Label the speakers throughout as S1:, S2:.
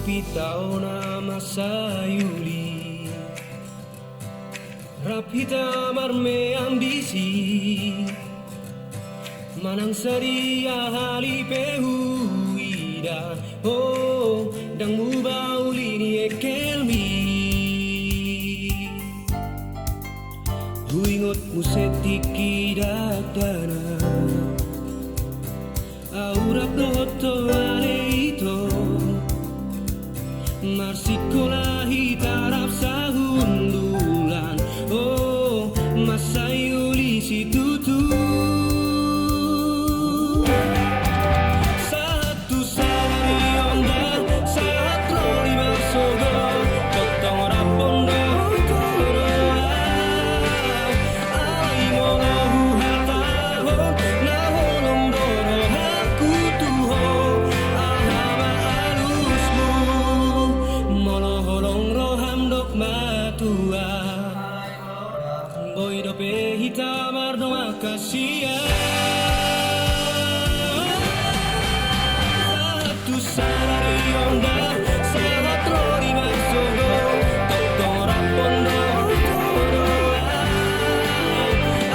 S1: pitao na masayuli Rapita marme ambisi Manang saria halipehu ida Oh, dang mubauli ni ekelmi Huingot musetiki dadana Aurap noto aleito Marsikolah tarap sahundulan Oh, masayuli si tutu Satu salari onda Saat roli masogo Totong rapondo Boy dope hitamar no akasia Satu salari onda Sahat rori masogo Totong rapondo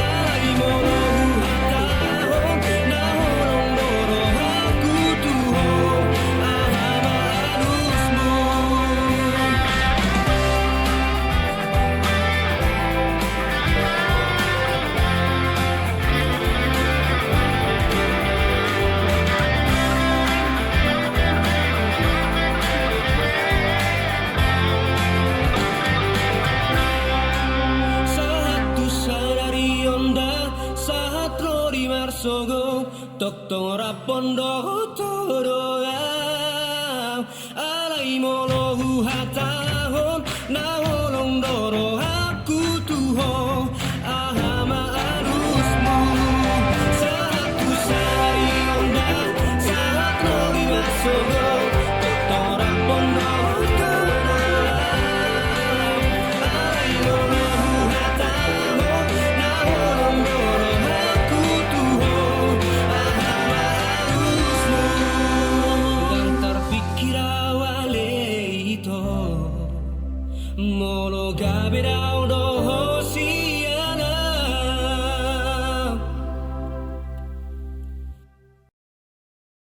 S1: Ai mono huhatahon Nahorong doro haku tuho Ahama alusmu Sogo totong rapondo toro alai molo hata